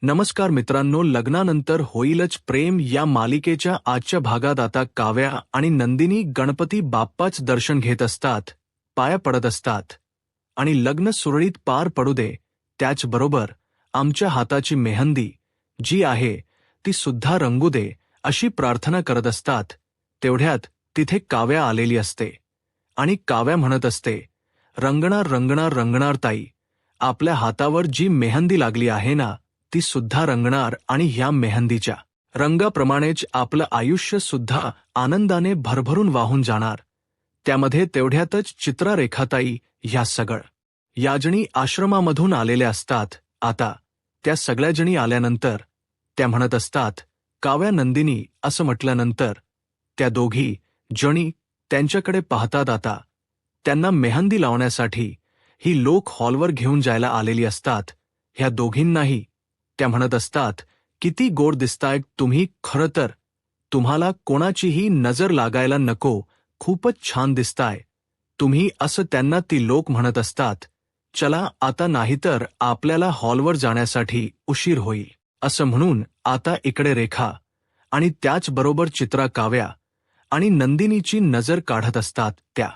नमस्कार मित्रांनो, लग्नानंतर होईलच प्रेम या मालिकेच्या आजच्या भागात आता काव्या आणि नंदिनी गणपती बाप्पाच दर्शन घेत असतात, पाया पडत असतात आणि लग्न सुरळीत पार पडू दे, त्याचबरोबर आमच्या हाताची मेहंदी जी आहे ती सुद्धा रंगू दे अशी प्रार्थना करत असतात. तेवढ्यात तिथे काव्या आलेली असते आणि काव्या म्हणत असते, रंगणार रंगणार रंगणार ताई, आपल्या हातावर जी मेहंदी लागली आहे ना ती सुद्धा रंगणार आणि ह्या मेहंदीच्या रंगाप्रमाणेच आपलं आयुष्य सुद्धा आनंदाने भरभरून वाहून जाणार. त्यामध्ये तेवढ्यातच चित्रारेखाताई ह्या सगळं याजणी आश्रमामधून आलेल्या असतात. आता त्या सगळ्या जणी आल्यानंतर त्या म्हणत असतात, काव्या नंदिनी असं म्हटल्यानंतर त्या दोघी जणी त्यांच्याकडे पाहतात. आता त्यांना मेहंदी लावण्यासाठी ही लोक हॉलवर घेऊन जायला आलेली असतात. ह्या दोघींनाही त्या म्हणत असतात, किती गोड दिसताय तुम्ही, खरं तर तुम्हाला कोणाचीही नजर लागायला नको, खूपच छान दिसताय तुम्ही असं त्यांना ती लोक म्हणत असतात. चला आता, नाहीतर आपल्याला हॉलवर जाण्यासाठी उशीर होईल असं म्हणून आता इकडे रेखा आणि त्याचबरोबर चित्रा काव्या आणि नंदिनीची नजर काढत असतात. त्या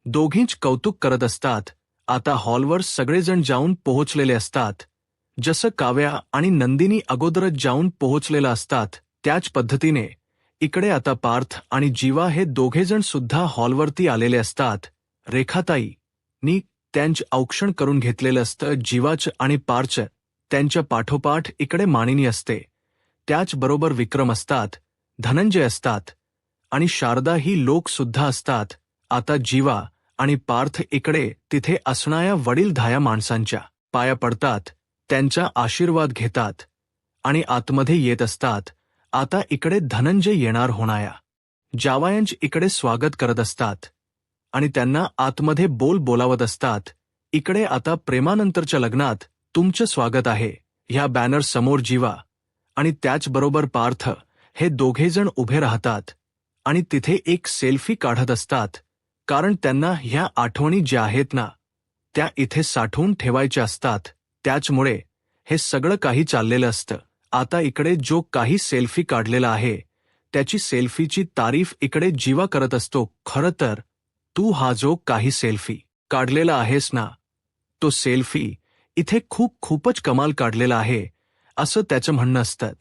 दोघींच कौतुक करत असतात. आता हॉलवर सगळेजण जाऊन पोहोचलेले असतात. जसं काव्या आणि नंदिनी अगोदरच जाऊन पोहोचलेला असतात, त्याच पद्धतीने इकडे आता पार्थ आणि जीवा हे दोघेजण सुद्धा हॉलवरती आलेले असतात. रेखाताईंनी त्यांचं औक्षण करून घेतलेलं असतं जीवाचं आणि पार्थचं. त्यांच्या पाठोपाठ इकडे मानिनी असते, त्याचबरोबर विक्रम असतात, धनंजय असतात आणि शारदा ही लोक सुद्धा असतात. आता जीवा आणि पार्थ इकडे तिथे असणाऱ्या वडीलधाया माणसांच्या पाया पडतात, त्यांचा आशीर्वाद घेतात आणि आतमध्ये येत असतात. आता इकडे धनंजय येणार होणाऱ्या जावयांचे इकडे स्वागत करत असतात आणि त्यांना आतमध्ये बोलावत असतात. इकडे आता प्रेमानंतरच्या लग्नात तुमचं स्वागत आहे ह्या बॅनर समोर जीवा आणि त्याचबरोबर पार्थ हे दोघेजण उभे राहतात आणि तिथे एक सेल्फी काढत असतात, कारण त्यांना ह्या आठवणी ज्या आहेत ना त्या इथे साठवून ठेवायच्या असतात. त्याचमुळे हे सगळं काही चाललेलं असतं. आता इकडे जो काही सेल्फी काढलेला आहे त्याची सेल्फीची तारीफ इकडे जीवा करत असतो. खरं तर तू हा जो काही सेल्फी काढलेला आहेस ना, तो सेल्फी इथे खूपच कमाल काढलेला आहे असं त्याचं म्हणणं असतं.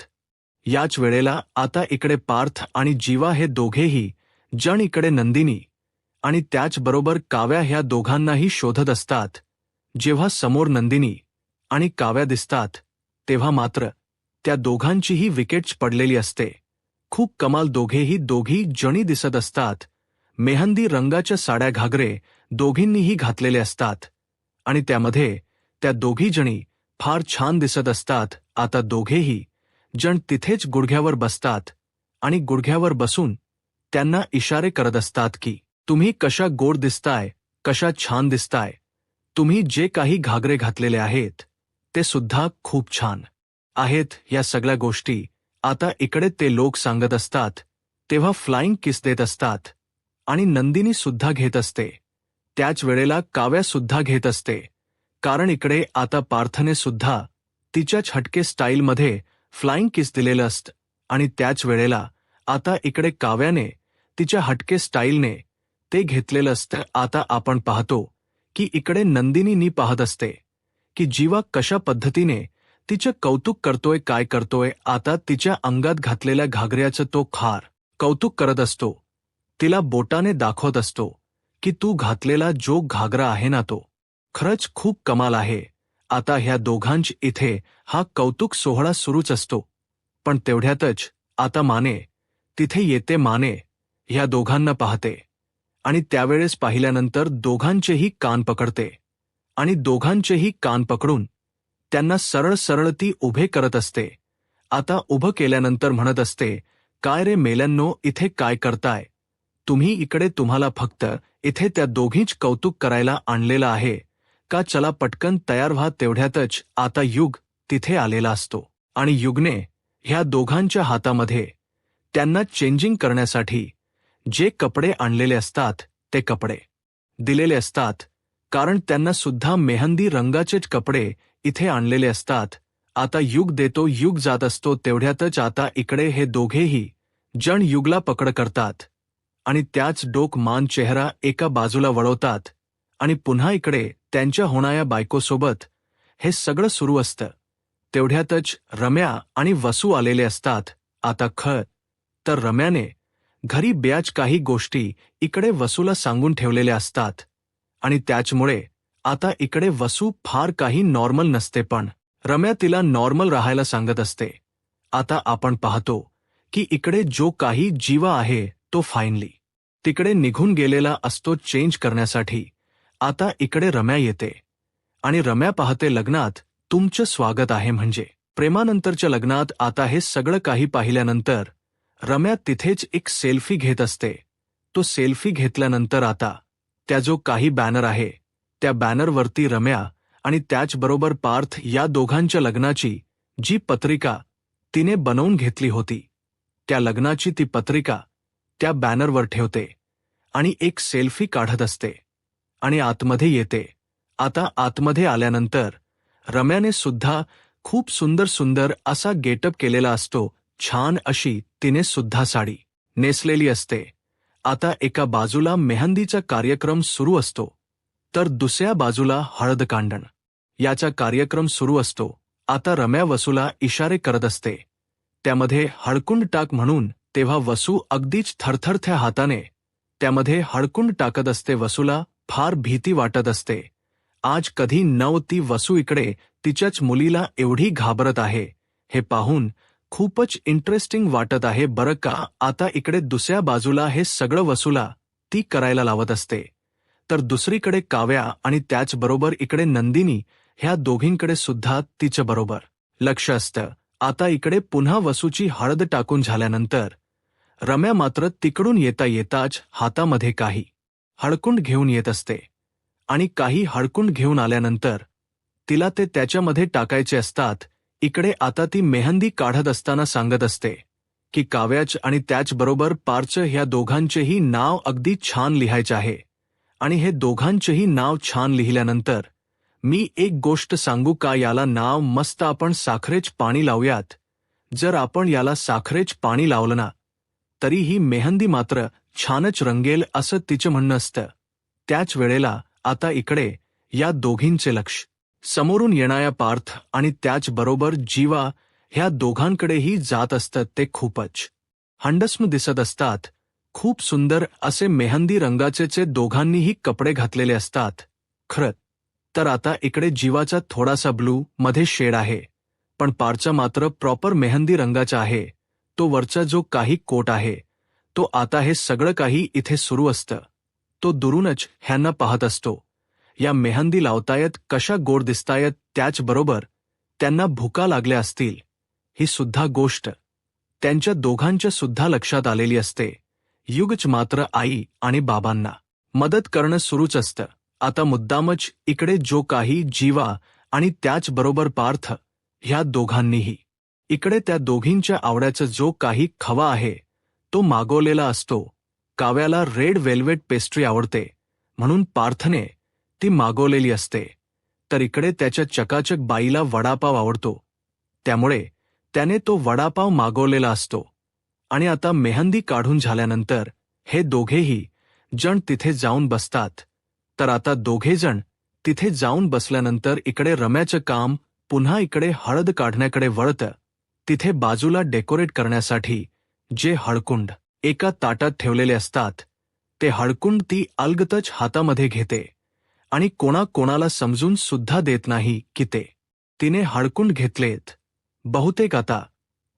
याच वेळेला आता इकडे पार्थ आणि जीवा हे दोघेही जण इकडे नंदिनी आणि त्याचबरोबर काव्या ह्या दोघांनाही शोधत असतात. जेव्हा समोर नंदिनी आणि काव्या दिसतात तेव्हा मात्र त्या दोघांचीही विकेट्स पडलेली असते. खूप कमाल दोघी जणी दिसत असतात. मेहंदी रंगाच्या साड्या घागरे दोघींनीही घातलेले असतात आणि त्यामध्ये त्या दोघी जणी फार छान दिसत असतात. आता दोघेही जण तिथेच गुडघ्यावर बसतात आणि गुडघ्यावर बसून त्यांना इशारे करत असतात की तुम्ही कशा गोड दिसताय, कशा छान दिसताय, तुम्ही जे काही घागरे घातलेले आहेत ते सुद्धा खूप छान आहेत. या सगळ्या गोष्टी आता इकडे ते लोक सांगत असतात तेव्हा फ्लाइंग किस देत असतात आणि नंदिनी सुद्धा घेत असते. त्याच वेळेला काव्या सुद्धा घेत असते, कारण इकडे आता पार्थने सुद्धा तिच्याच हटके स्टाईलमध्ये फ्लाइंग किस दिलेलं असतं आणि त्याच वेळेला आता इकडे काव्याने तिच्या हटके स्टाईलने ते घेतलेलं असतं. आता आपण पाहतो की इकडे नंदिनी पाहत असते की जीवा कशा पद्धतीने तिचं कौतुक करतोय, काय करतोय. आता तिच्या अंगात घातलेल्या घागऱ्याचं तो खार कौतुक करत असतो, तिला बोटाने दाखवत असतो की तू घातलेला जो घागरा आहे ना तो खरंच खूप कमाल आहे. आता ह्या दोघांच इथे हा कौतुक सोहळा सुरूच असतो. पण तेवढ्यातच आता माने तिथे येते. माने ह्या दोघांना पाहते आणि त्यावेळेस पाहिल्यानंतर दोघांचेही कान पकडते आणि दोघांचेही कान पकडून त्यांना सरळ सरळ ती उभे करत असते. आता उभं केल्यानंतर म्हणत असते, काय रे मेल्यांनो, इथे काय करताय तुम्ही? इकडे तुम्हाला फक्त इथे त्या दोघींच कौतुक करायला आणलेलं आहे का? चला पटकन तयार व्हा. तेवढ्यातच आता युग तिथे आलेला असतो आणि युगने ह्या दोघांच्या हातामध्ये त्यांना चेंजिंग करण्यासाठी जे कपडे आणलेले असतात ते कपडे दिलेले असतात, कारण त्यांना सुद्धा मेहंदी रंगाचेच कपडे इथे आणलेले असतात. आता युग देतो युग जात असतो तेवढ्यातच आता इकडे हे दोघेही जण युगला पकड करतात आणि त्याच डोक मान चेहरा एका बाजूला वळवतात आणि पुन्हा इकडे त्यांच्या होणाऱ्या बायकोसोबत हे सगळं सुरू असतं. तेवढ्यातच रम्या आणि वसू आलेले असतात. आता खरं तर रम्याने घरी ब्याच काही गोष्टी इकडे वसूला सांगून ठेवलेल्या असतात आणि त्याचमुळे आता इकडे वसू फार काही नॉर्मल नसते, पण रम्या तिला नॉर्मल राहायला सांगत असते. आता आपण पाहतो की इकडे जो काही जीवा आहे तो फायनली तिकडे निघून गेलेला असतो चेंज करण्यासाठी. आता इकडे रम्या येते आणि रम्या पाहते लग्नात तुमचं स्वागत आहे म्हणजे प्रेमानंतरच्या लग्नात. आता हे सगळं काही पाहिल्यानंतर रम्या तिथेच एक सेल्फी घेत असते. तो सेल्फी घेतल्यानंतर आता त्या जो काही बॅनर आहे त्या बॅनरवरती रम्या आणि त्याचबरोबर पार्थ या दोघांच्या लग्नाची जी पत्रिका तिने बनवून घेतली होती त्या लग्नाची ती पत्रिका त्या बॅनरवर ठेवते आणि एक सेल्फी काढत असते आणि आतमध्ये येते. आता आतमध्ये आल्यानंतर रम्याने सुद्धा खूप सुंदर सुंदर असा गेटअप केलेला असतो. छान अशी तिने सुद्धा साडी नेसलेली असते. आता एका बाजूला मेहंदीचा कार्यक्रम सुरू असतो तर दुसऱ्या बाजूला हळदकांडण याचा कार्यक्रम सुरू असतो. आता रम्या वसूला इशारे करत असते त्यामध्ये हळकुंड टाक म्हणून. तेव्हा वसू अगदीच थरथरत्या हाताने त्यामध्ये हळकुंड टाकत असते. वसूला फार भीती वाटत असते. आज कधी नव ती वसू इकडे तिच्याच मुलीला एवढी घाबरत आहे हे पाहून खूपच इंटरेस्टिंग वाटत आहे बरं का. आता इकडे दुसऱ्या बाजूला हे सगळं वसूला ती करायला लावत असते तर दुसरीकडे काव्या आणि त्याचबरोबर इकडे नंदिनी ह्या दोघींकडे सुद्धा तिचं बरोबर लक्ष असतं. आता इकडे पुन्हा वसूची हळद टाकून झाल्यानंतर रम्या मात्र तिकडून येता येताच हातामध्ये काही हळकुंड घेऊन येत असते आणि काही हळकुंड घेऊन आल्यानंतर तिला ते त्याच्यामध्ये टाकायचे असतात. इकडे आता ती मेहंदी काढत असताना सांगत असते की काव्याच आणि त्याचबरोबर पार्च ह्या दोघांचेही नाव अगदी छान लिहायचे आहे आणि हे दोघांचेही नाव छान लिहिल्यानंतर मी एक गोष्ट सांगू का, याला नाव मस्त आपण साखरेच पाणी लावूयात. जर आपण याला साखरेच पाणी लावलं ना तरी ही मेहंदी मात्र छानच रंगेल असं तिचं म्हणणं असतं. त्याच वेळेला आता इकडे या दोघींचे लक्ष समोरून येणाऱ्या पार्थ आणि त्याचबरोबर जीवा ह्या दोघांकडेही जात असतं. ते खूपच हंडसम दिसत असतात. खूप सुंदर असे मेहंदी रंगाचे दोघांनीही कपडे घातलेले असतात. खरं तर आता इकडे जीवाचा थोडासा ब्लू मध्ये शेड आहे पण पारचा मात्र प्रॉपर मेहंदी रंगाचा आहे. तो वरचा जो काही कोट आहे तो आता हे सगळं काही इथे सुरू असतं. तो दुरूनच ह्यांना पाहत असतो. या मेहंदी लावतायत कशा गोड दिसतायत. त्याचबरोबर त्यांना भुका लागल्या असतील ही सुद्धा गोष्ट त्यांच्या दोघांच्या सुद्धा लक्षात आलेली असते. युगच मात्र आई आणि बाबांना मदत करणं सुरूच असतं. आता मुद्दामच इकडे जो काही जीवा आणि त्याचबरोबर पार्थ ह्या दोघांनीही इकडे त्या दोघींच्या आवड्याचा जो काही खवा आहे तो मागवलेला असतो. काव्याला रेड वेल्वेट पेस्ट्री आवडते म्हणून पार्थने ती मागवलेली असते तर इकडे त्याच्या चकाचक बाईला वडापाव आवडतो त्यामुळे त्याने तो वडापाव मागवलेला असतो. आणि आता मेहंदी काढून झाल्यानंतर हे दोघेही जण तिथे जाऊन बसतात. तर आता दोघेजण तिथे जाऊन बसल्यानंतर इकडे रम्याचं काम पुन्हा इकडे हळद काढण्याकडे वळतं. तिथे बाजूला डेकोरेट करण्यासाठी जे हळकुंड एका ताटात ठेवलेले असतात ते हळकुंड ती अलगतच हातामध्ये घेते आणि कोणाकोणाला समजून सुद्धा देत नाही की तिने हळकुंड घेतलेत. बहुतेक आता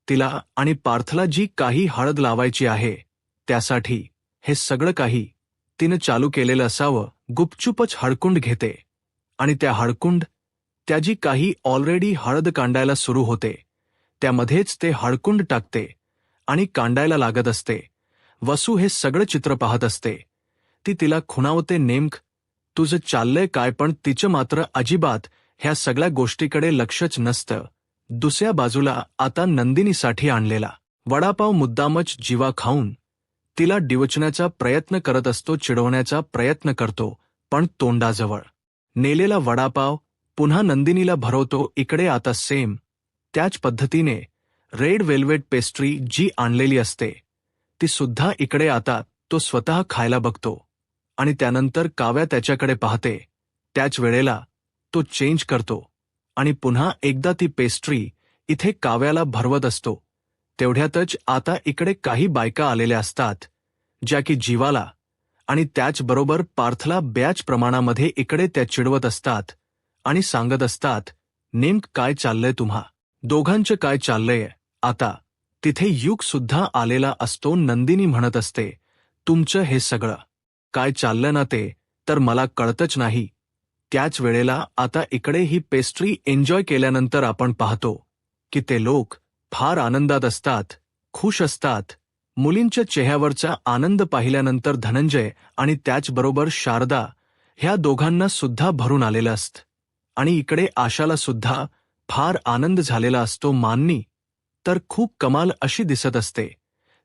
तिला आणि पार्थला जी काही हळद लावायची आहे त्यासाठी हे सगळं काही तिनं चालू केलेलं असावं. गुपचूपच हळकुंड घेते आणि त्या हळकुंड त्याची काही ऑलरेडी हळद कांडायला सुरू होते त्यामध्येच ते हळकुंड टाकते आणि कांडायला लागत असते. वसू हे सगळं चित्र पाहत असते. ती तिला खुणावते नेमकं तुझं चाललंय काय, पण तिचं मात्र अजिबात ह्या सगळ्या गोष्टीकडे लक्षच नसतं. दुसऱ्या बाजूला आता नंदिनीसाठी आणलेला वडापाव मुद्दामच जीवा खाऊन तिला डिवचण्याचा प्रयत्न करत असतो, चिडवण्याचा प्रयत्न करतो, पण तोंडाजवळ नेलेला वडापाव पुन्हा नंदिनीला भरवतो. इकडे आता सेम त्याच पद्धतीने रेड वेल्वेट पेस्ट्री जी आणलेली असते ती सुद्धा इकडे आता तो स्वतः खायला बघतो आणि त्यानंतर काव्या त्याच्याकडे पाहते. त्याच वेळेला तो चेंज करतो आणि पुन्हा एकदा ती पेस्ट्री इथे काव्याला भरवत असतो. तेवढ्यातच आता इकडे काही बायका आलेल्या असतात ज्या की जीवाला आणि त्याचबरोबर पार्थला बऱ्याच प्रमाणामध्ये इकडे त्या चिडवत असतात आणि सांगत असतात, नेमकं काय चाललंय तुम्हा दोघांचं, काय चाललंय. आता तिथे युग सुद्धा आलेला असतो. नंदिनी म्हणत असते, तुमचं हे सगळं काय चाललं ना ते तर मला कळतच नाही. त्याच वेळेला आता इकडे ही पेस्ट्री एन्जॉय केल्यानंतर आपण पाहतो की ते लोक फार आनंदात असतात, खुश असतात. मुलींच्या चेहऱ्यावरचा आनंद पाहिल्यानंतर धनंजय आणि त्याचबरोबर शारदा ह्या दोघांना सुद्धा भरून आलेलं असतं आणि इकडे आशाला सुद्धा फार आनंद झालेला असतो. मान्नी तर खूप कमाल अशी दिसत असते.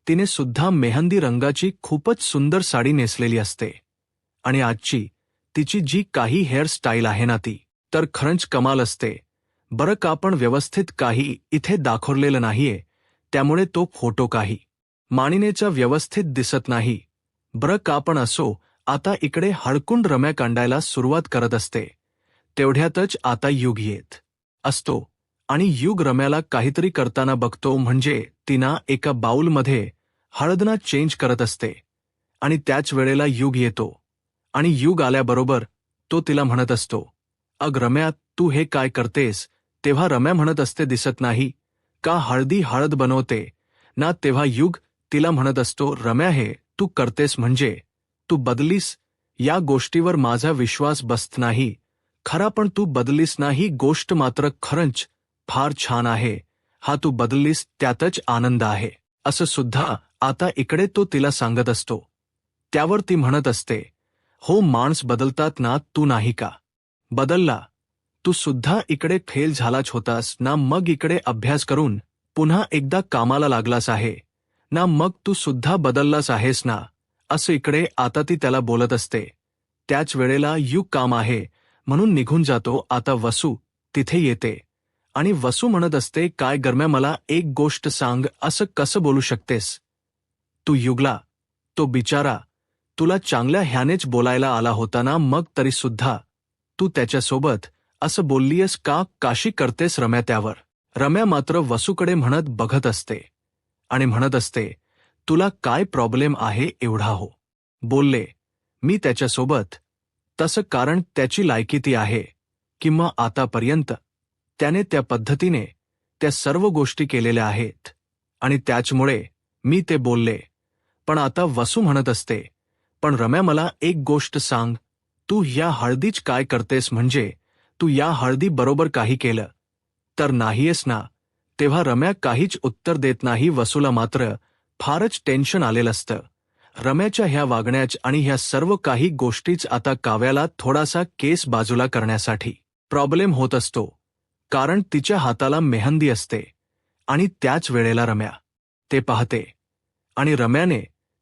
तिने सुद्धा मेहंदी रंगाची खूपच सुंदर साडी नेसलेली असते आणि आजची तिची जी काही हेअरस्टाईल आहे ना ती तर खरंच कमाल असते. बरं का आपण व्यवस्थित काही इथे दाखवलेलं नाहीये त्यामुळे तो फोटो काही मानिनेचा व्यवस्थित दिसत नाही. बरं का आपण असो. आता इकडे हळकून रम्या कांडायला सुरुवात करत असते. तेवढ्यातच आता युग येत असतो आणि युग रम्याला काहीतरी करताना बघतो. म्हणजे तिना एका बाउलमध्ये हळदना चेंज करत असते आणि त्याच वेळेला युग येतो आणि युग आल्याबरोबर तो तिला म्हणत असतो, अग रम्या तू हे काय करतेस. तेव्हा रम्या म्हणत असते, दिसत नाही का हळदी हळद बनवते ना. तेव्हा युग तिला म्हणत असतो, रम्या हे तू करतेस म्हणजे तू बदलीस. या गोष्टीवर माझा विश्वास बसत नाही खरा, पण तू बदलीस ना. ही गोष्ट मात्र खरंच फार छान आहे. हा तू बदललीस त्यातच आनंद आहे असं सुद्धा आता इकडे तो तिला सांगत असतो. त्यावर ती म्हणत असते, हो माणस बदलतात ना, तू नाही का बदलला. तू सुद्धा इकडे फेल झालाच होतास ना, मग इकडे अभ्यास करून पुन्हा एकदा कामाला लागलास आहे ना, मग तू सुद्धा बदललास आहेस ना. असं इकडे आता ती त्याला बोलत असते. त्याच वेळेला युग काम आहे म्हणून निघून जातो. आता वसू तिथे येते आणि वसू म्हणत असते, काय गरम्या मला एक गोष्ट सांग, असं कसं बोलू शकतेस तू युगला. तो बिचारा तुला चांगल्या ह्यानेच बोलायला आला होता ना, मग तरी सुद्धा तू त्याच्यासोबत असं बोललीयस का. काशी करतेस रम्या. त्यावर रम्या मात्र वसूकडे म्हणत बघत असते आणि म्हणत असते, तुला काय प्रॉब्लेम आहे एवढा हो बोलले मी त्याच्यासोबत तसं, कारण त्याची लायकी ती आहे किंवा आतापर्यंत त्याने त्या पद्धतीने त्या सर्व गोष्टी केलेल्या आहेत आणि त्याचमुळे मी ते बोलले. पण आता वसू म्हणत असते, पण रम्या मला एक गोष्ट सांग, तू या हळदीच काय करतेस. म्हणजे तू या हळदी बरोबर काही केलं तर नाहीयेस ना. तेव्हा रम्या काहीच उत्तर देत नाही. वसूला मात्र फारच टेन्शन आलेलं असतं. रम्याच्या ह्या वागण्याच आणि ह्या सर्व काही गोष्टीच आता काव्याला थोडासा केस बाजूला करण्यासाठी प्रॉब्लेम होत असतो, कारण तिच्या हाताला मेहंदी असते आणि त्याच वेळेला रम्या ते पाहते आणि रम्याने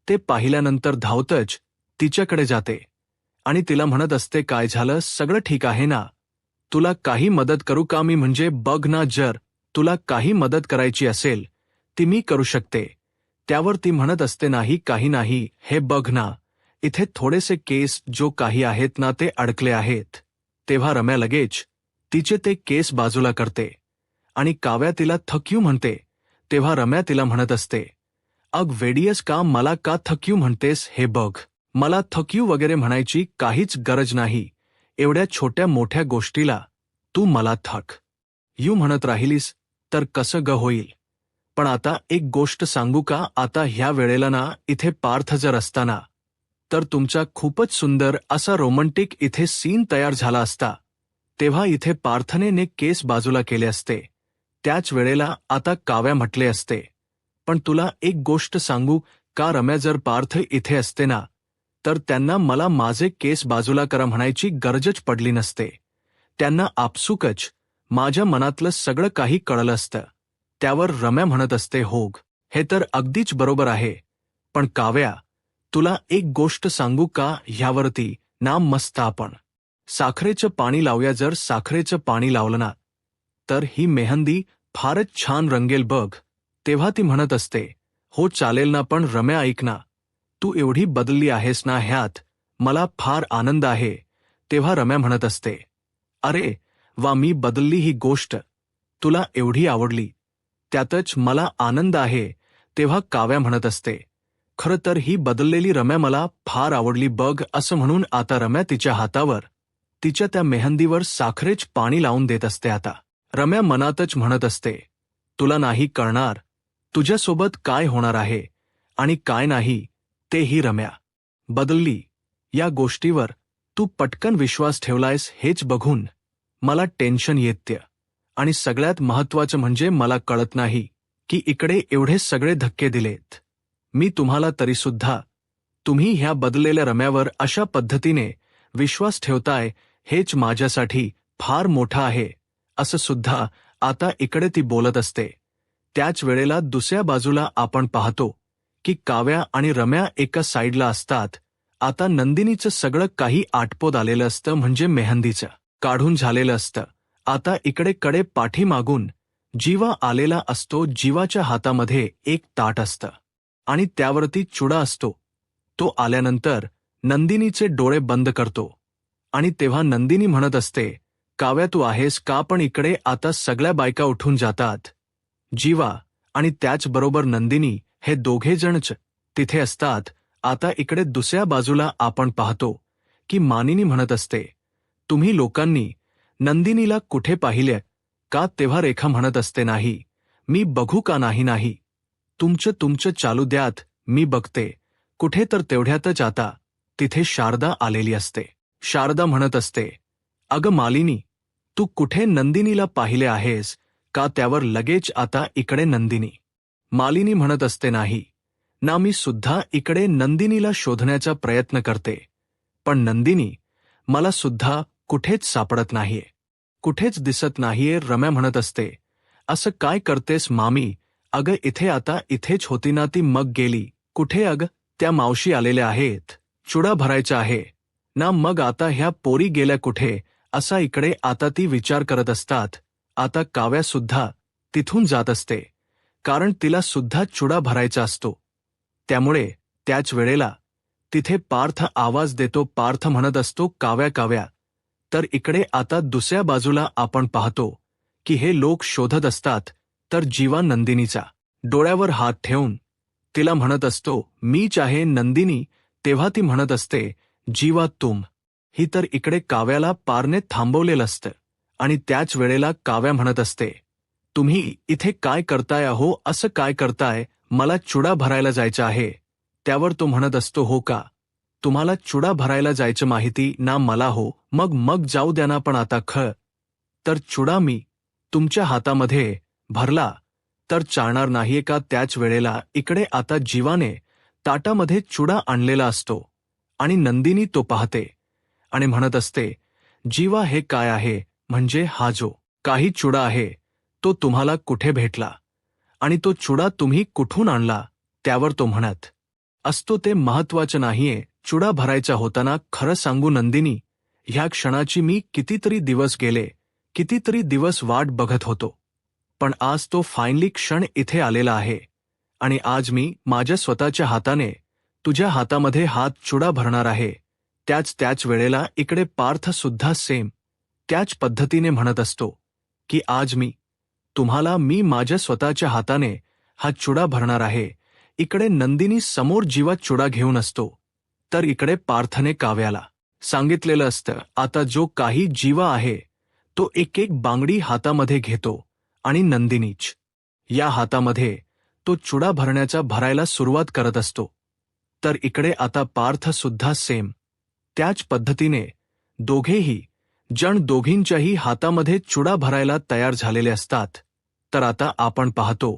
ते पाहिल्यानंतर धावतच तिच्याकडे जाते आणि तिला म्हणत असते, काय झालं, सगळं ठीक आहे ना. तुला काही मदत करू का मी. म्हणजे बघ ना, जर तुला काही मदत करायची असेल ती मी करू शकते. त्यावर ती म्हणत असते, नाही काही नाही, हे बघ ना इथे थोडेसे केस जो काही आहेत ना ते अडकले आहेत. तेव्हा रम्या लगेच तिचे ते केस बाजूला करते आणि काव्या तिला थक्यू म्हणते. तेव्हा रम्या तिला म्हणत असते, अग वेडियस का, मला का थक्यू म्हणतेस. हे बघ, मला थक्यू वगैरे म्हणायची काहीच गरज नाही. एवढ्या छोट्या मोठ्या गोष्टीला तू मला थक यू म्हणत राहिलीस तर कसं ग होईल. पण आता एक गोष्ट सांगू का, आता ह्या वेळेला ना इथे पार्थ जर असताना तर तुमचा खूपच सुंदर असा रोमॅन्टिक इथे सीन तयार झाला असता. तेव्हा इथे पार्थने केस बाजूला केले असते. त्याच वेळेला आता काव्या म्हटले असते, पण तुला एक गोष्ट सांगू का रम्या, जर पार्थ इथे असते ना तर त्यांना मला माझे केस बाजूला करा म्हणायची गरजच पडली नसते. त्यांना आपसुकच माझ्या मनातलं सगळं काही कळलं असतं. त्यावर रम्या म्हणत असते, होग हे तर अगदीच बरोबर आहे, पण काव्या तुला एक गोष्ट सांगू का, ह्यावरती ना मस्त आपण साखरेचं पाणी लावूया. जर साखरेचं पाणी लावलं ना तर ही मेहंदी फारच छान रंगेल बघ. तेव्हा ती म्हणत असते, हो चालेल ना, पण रम्या ऐक ना, तू एवढी बदलली आहेस ना, ह्यात मला फार आनंद आहे. तेव्हा रम्या म्हणत असते, अरे वा, मी बदलली ही गोष्ट तुला एवढी आवडली, त्यातच मला आनंद आहे. तेव्हा काव्या म्हणत असते, खरं तर ही बदललेली रम्या मला फार आवडली बघ. असं म्हणून आता रम्या तिच्या हातावर, तिच्या त्या मेहंदीवर साखरेच पाणी लावून देत असते. आता रम्या मनातच म्हणत असते, तुला नाही कळणार तुझ्यासोबत काय होणार आहे आणि काय नाही ते. ही रम्या बदलली या गोष्टीवर तू पटकन विश्वास ठेवलायस हेच बघून मला टेन्शन येते. आणि सगळ्यात महत्त्वाचं म्हणजे मला कळत नाही की इकडे एवढे सगळे धक्के दिलेत मी तुम्हाला, तरीसुद्धा तुम्ही ह्या बदललेल्या रम्यावर अशा पद्धतीने विश्वास ठेवताय हेच माझ्यासाठी फार मोठं आहे. असं सुद्धा आता इकडे ती बोलत असते. त्याच वेळेला दुसऱ्या बाजूला आपण पाहतो की काव्या आणि रम्या एका साईडला असतात. आता नंदिनीचं सगळं काही आटपोत आलेलं असतं, म्हणजे मेहंदीचं काढून झालेलं असतं. आता इकडे कडे पाठीमागून जीवा आलेला असतो. जीवाच्या हातामध्ये एक ताट असतं आणि त्यावरती चुडा असतो. तो आल्यानंतर नंदिनीचे डोळे बंद करतो आणि तेव्हा नंदिनी म्हणत असते, काव्या तू आहेस का? पण इकडे आता सगळ्या बायका उठून जातात. जीवा आणि त्याचबरोबर नंदिनी हे दोघेजणच तिथे असतात. आता इकडे दुसऱ्या बाजूला आपण पाहतो की मानिनी म्हणत असते, तुम्ही लोकांनी नंदिनीला कुठे पाहिले का? तेव्हा रेखा म्हणत असते, नाही, मी बघू का? नाही, तुमचं चालू द्यात, मी बघते कुठे. तर तेवढ्यातच आता तिथे शारदा आलेली असते. शारदा म्हणत असते, अगं मालिनी, तू कुठे नंदिनीला पाहिले आहेस का? त्यावर लगेच आता इकडे नंदिनी मालिनी म्हणत असते, नाही ना, मी सुद्धा इकडे नंदिनीला शोधण्याचा प्रयत्न करते, पण नंदिनी मला सुद्धा कुठेच सापडत नाहीये, कुठेच दिसत नाहीये. रम्या म्हणत असते, असं काय करतेस मामी? अगं इथे आता इथेच होती ना ती, मग गेली कुठे? अगं त्या मावशी आलेल्या आहेत, चुडा भरायचा आहे ना, मग आता ह्या पोरी गेल्या कुठे? असा इकडे आता ती विचार करत असतात. आता काव्या सुद्धा तिथून जात असते, कारण तिला सुद्धा चुडा भरायचा असतो. त्यामुळे त्याच वेळेला तिथे पार्थ आवाज देतो. पार्थ म्हणत असतो, काव्या काव्या. तर इकडे आता दुसऱ्या बाजूला आपण पाहतो की हे लोक शोधत असतात. तर जीवा नंदिनीचा डोळ्यावर हात ठेवून तिला म्हणत असतो, मीच आहे नंदिनी. तेव्हा ती म्हणत असते, जीवा तुम ही. तर इकडे काव्याला पारने थांबवलेलं असतं आणि त्याच वेळेला काव्या म्हणत असते, तुम्ही इथे काय करताय अहो? असं काय करताय? मला चुडा भरायला जायचं आहे. त्यावर तो म्हणत असतो, हो का, तुम्हाला चुडा भरायला जायचं माहिती ना मला? हो, मग जाऊ द्या ना, पण आता तर चुडा मी तुमच्या हातामध्ये भरला तर चालणार नाहीये का? त्याच वेळेला इकडे आता जीवाने ताटामध्ये चुडा आणलेला असतो आणि नंदिनी तो पाहते आणि म्हणत असते, जीवा हे काय आहे? म्हणजे हा जो काही चुडा आहे तो तुम्हाला कुठे भेटला आणि तो चुडा तुम्ही कुठून आणला? त्यावर तो म्हणत असतो, ते महत्वाचं नाहीये, चुडा भरायचा होता ना. खरं सांगू नंदिनी, ह्या क्षणाची मी कितीतरी दिवस वाट बघत होतो, पण आज तो फायनली क्षण इथे आलेला आहे आणि आज मी माझ्या स्वतःच्या हाताने तुझ्या हातामध्ये हात चुडा भरणार आहे. त्याच वेळेला इकडे पार्थ सुद्धा सेम त्याच पद्धतीने म्हणत असतो की आज मी माझ्या स्वतःच्या हाताने हा चुडा भरणार आहे. इकडे नंदिनी समोर जीवा चुडा घेऊन असतो, तर इकडे पार्थने काव्याला सांगितलेलं असतं. आता जो काही जीवा आहे तो एक बांगडी हातामध्ये घेतो आणि नंदिनीच या हातामध्ये तो चुडा भरायला सुरुवात करत असतो. तर इकडे आता पार्थ सुद्धा सेम त्याच पद्धतीने दोघेही जण दोघींच्याही हातामध्ये चुडा भरायला तयार झालेले असतात. तर आता आपण पाहतो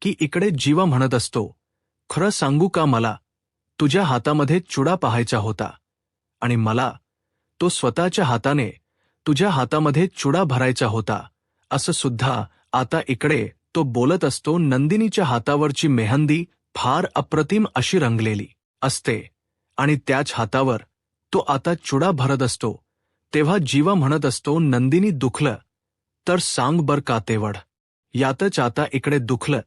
की इकडे जीवा म्हणत असतो, खरं सांगू का, मला तुझ्या हातामध्ये चुडा पाहायचा होता आणि मला तो स्वतःच्या हाताने तुझ्या हातामध्ये चुडा भरायचा होता. असं सुद्धा आता इकडे तो बोलत असतो. नंदिनीच्या हातावरची मेहंदी फार अप्रतिम अशी रंगलेली असते आणि त्याच हातावर तो आता चुडा भरत असतो. तेव्हा जीवा म्हणत असतो, नंदिनी दुखलं तर सांग बर का तेवढ. यातच आता इकडे दुखलं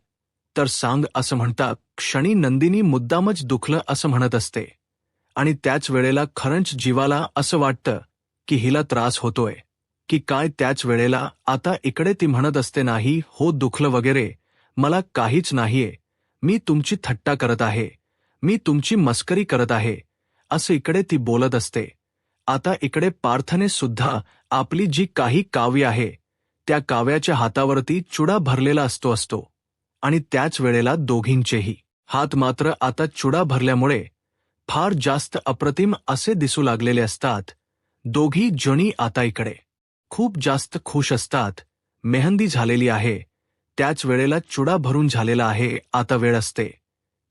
तर सांग असं म्हणता क्षणी नंदिनी मुद्दामच दुखलं असं म्हणत असते आणि त्याच वेळेला खरंच जीवाला असं वाटतं की हिला त्रास होतोय की काय. त्याच वेळेला आता इकडे ती म्हणत असते नाही हो दुखलं वगैरे मला काहीच नाहीये, मी तुमची थट्टा करत आहे, मी तुमची मस्करी करत आहे असं इकडे ती बोलत असते. आता इकडे पार्थने सुद्धा आपली जी काही काव्य आहे त्या काव्याच्या हातावरती चुडा भरलेला असतो आणि त्याच वेळेला दोघींचेही हात मात्र आता चुडा भरल्यामुळे फार जास्त अप्रतिम असे दिसू लागलेले असतात. दोघी जणी आता इकडे खूप जास्त खुश असतात. मेहंदी झालेली आहे, त्याच वेळेला चुडा भरून झालेला आहे. आता वेळ असते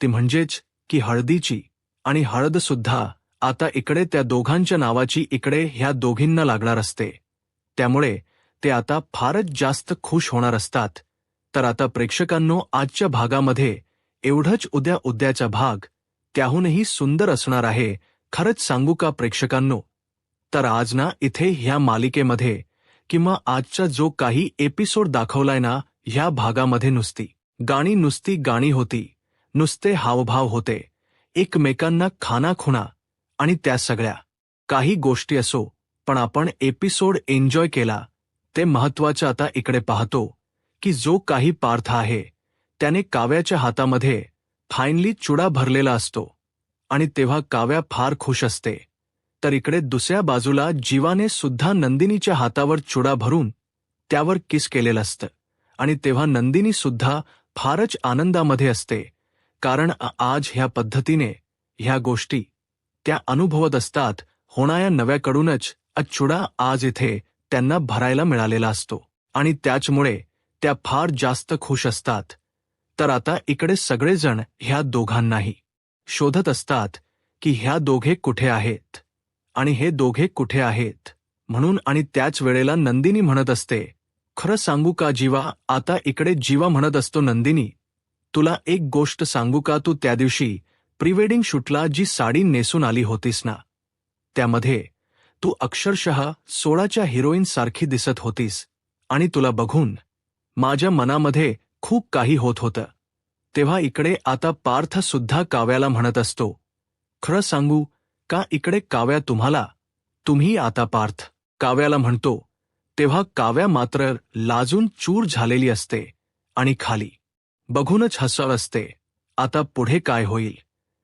ती म्हणजेच की हळदीची आणि हळदसुद्धा आता इकडे त्या दोघांच्या नावाची इकडे ह्या दोघींना लागणार असते. त्यामुळे ते आता फारच जास्त खुश होणार असतात. तर आता प्रेक्षकांनो आजच्या भागामध्ये एवढंच. उद्याचा भाग त्याहूनही सुंदर असणार आहे. खरंच सांगू का प्रेक्षकांनो, तर आज ना इथे ह्या मालिकेमध्ये किंवा आजचा जो काही एपिसोड दाखवलाय ना ह्या भागामध्ये नुसती गाणी होती, नुसते हावभाव होते, एकमेकांना खानाखुणा आणि त्या सगळ्या काही गोष्टी असो, पण आपण एपिसोड एन्जॉय केला ते महत्त्वाचं. आता इकडे पाहतो की जो काही पार्थ आहे त्याने काव्याच्या हातामध्ये फायनली चुडा भरलेला असतो आणि तेव्हा काव्या फार खुश असते. तर इकडे दुसऱ्या बाजूला जीवाने सुद्धा नंदिनीच्या हातावर चुडा भरून त्यावर किस केलेलं असतं आणि तेव्हा नंदिनी सुद्धा फारच आनंदामध्ये असते. कारण आज ह्या पद्धतीने ह्या गोष्टी त्या अनुभवत असतात. होणाऱ्या नव्याकडूनच चुडा आज इथे त्यांना भरायला मिळालेला असतो आणि त्याचमुळे त्या फार जास्त खुश असतात. तर आता इकडे सगळेजण ह्या दोघांनाही शोधत असतात की ह्या दोघे कुठे आहेत आणि हे दोघे कुठे आहेत म्हणून. आणि त्याच वेळेला नंदिनी म्हणत असते, खरं सांगू का जीवा. आता इकडे जीवा म्हणत असतो, नंदिनी तुला एक गोष्ट सांगू का, तू त्या दिवशी प्रीवेडिंग शूटला जी साडी नेसून आली होतीस ना, त्यामध्ये तू अक्षरशः 16च्या हिरोईन सारखी दिसत होतीस आणि तुला बघून माझ्या मनामध्ये खूप काही होत होतं. तेव्हा इकडे आता पार्थ सुद्धा काव्याला म्हणत असतो, खरं सांगू का इकडे काव्या तुम्ही आता पार्थ काव्याला म्हणतो तेव्हा काव्या मात्र लाजून चूर झालेली असते आणि खाली बघूनच हसत असते. आता पुढे काय होईल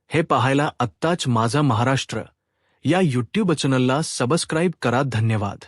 हे पाहायला आत्ताच माझा महाराष्ट्र या यूट्यूब चॅनलला सबस्क्राईब करा. धन्यवाद.